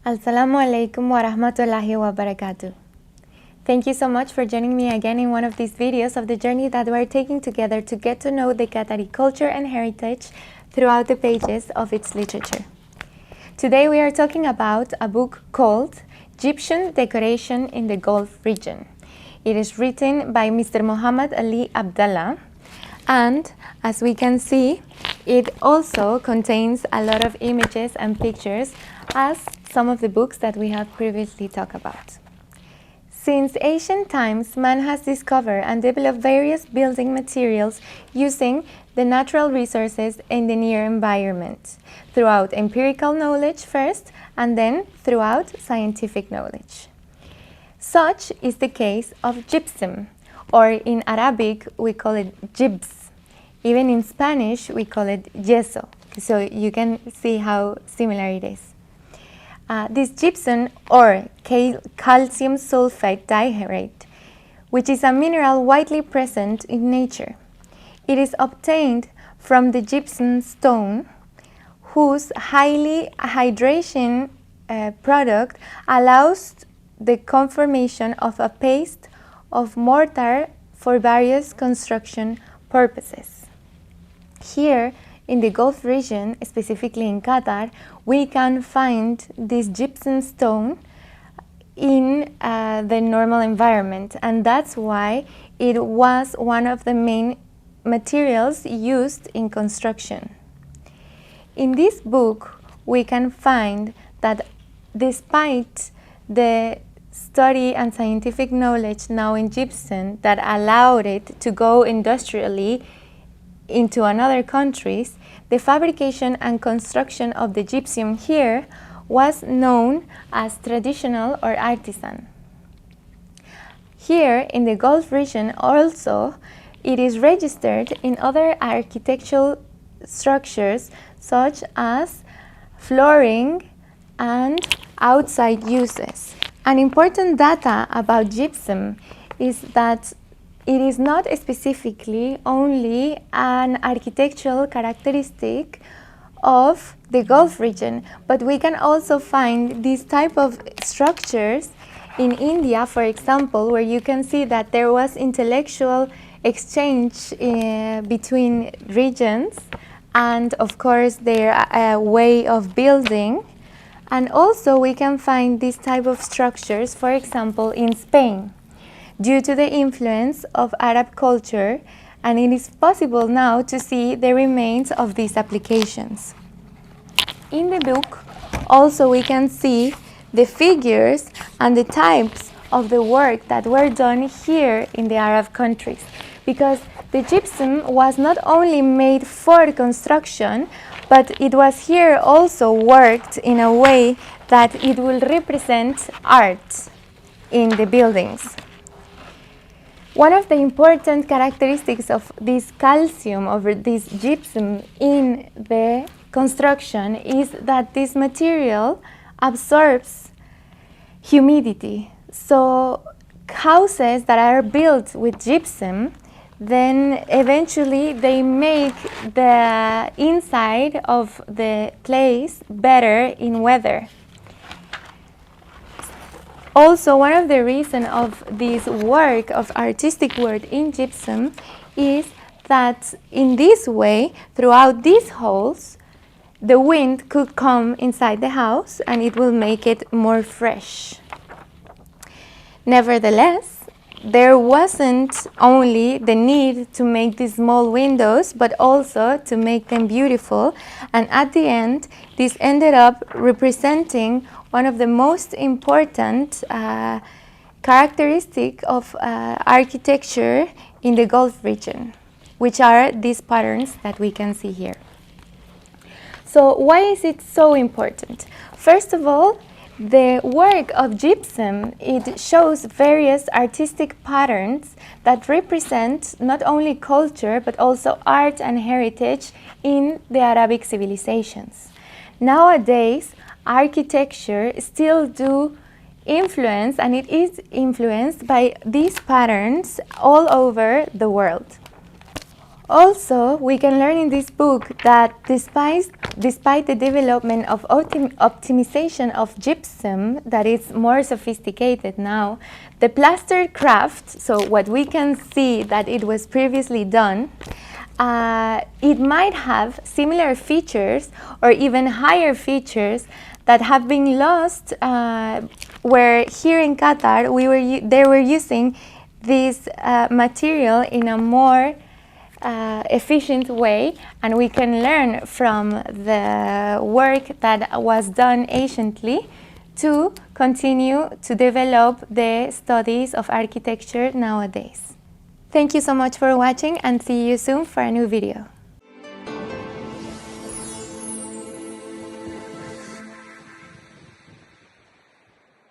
Assalamu alaikum wa rahmatullahi wa barakatuh. Thank you so much for joining me again in one of these videos of the journey that we're taking together to get to know the Qatari culture and heritage throughout the pages of its literature. Today we are talking about a book called Egyptian Decoration in the Gulf Region. It is written by Mr. Muhammad Ali Abdallah, and as we can see, it also contains a lot of images and pictures as some of the books that we have previously talked about. Since ancient times, man has discovered and developed various building materials using the natural resources in the near environment, throughout empirical knowledge first, and then throughout scientific knowledge. Such is the case of gypsum, or in Arabic we call it jibs. Even in Spanish we call it yeso, so you can see how similar it is. This gypsum, or calcium sulfide dihydrate, which is a mineral widely present in nature. It is obtained from the gypsum stone, whose highly hydration product allows the conformation of a paste of mortar for various construction purposes. Here in the Gulf region, specifically in Qatar, we can find this gypsum stone in the normal environment, and that's why it was one of the main materials used in construction. In this book, we can find that despite the study and scientific knowledge now in gypsum that allowed it to go industrially into another countries, the fabrication and construction of the gypsum here was known as traditional or artisan. Here in the Gulf region also, it is registered in other architectural structures such as flooring and outside uses. An important data about gypsum is that it is not specifically only an architectural characteristic of the Gulf region, but we can also find these type of structures in India, for example, where you can see that there was intellectual exchange between regions and of course their way of building. And also we can find these type of structures, for example, in Spain, due to the influence of Arab culture, and it is possible now to see the remains of these applications. In the book, also we can see the figures and the types of the work that were done here in the Arab countries, because the gypsum was not only made for construction, but it was here also worked in a way that it will represent art in the buildings. One of the important characteristics of this calcium, over this gypsum in the construction, is that this material absorbs humidity. So houses that are built with gypsum, then eventually they make the inside of the place better in weather. Also, one of the reasons of this work, of artistic work in gypsum, is that in this way, throughout these holes, the wind could come inside the house and it will make it more fresh. Nevertheless, there wasn't only the need to make these small windows, but also to make them beautiful. And at the end, this ended up representing one of the most important characteristics of architecture in the Gulf region, which are these patterns that we can see here. So why is it so important? First of all, the work of gypsum, it shows various artistic patterns that represent not only culture but also art and heritage in the Arabic civilizations. Nowadays, architecture still do influence, and it is influenced by these patterns all over the world. Also, we can learn in this book that despite the development of optimization of gypsum that is more sophisticated now, the plaster craft, so what we can see that it was previously done, it might have similar features or even higher features that have been lost where here in Qatar they were using this material in a more efficient way, and we can learn from the work that was done anciently to continue to develop the studies of architecture nowadays. Thank you so much for watching, and see you soon for a new video.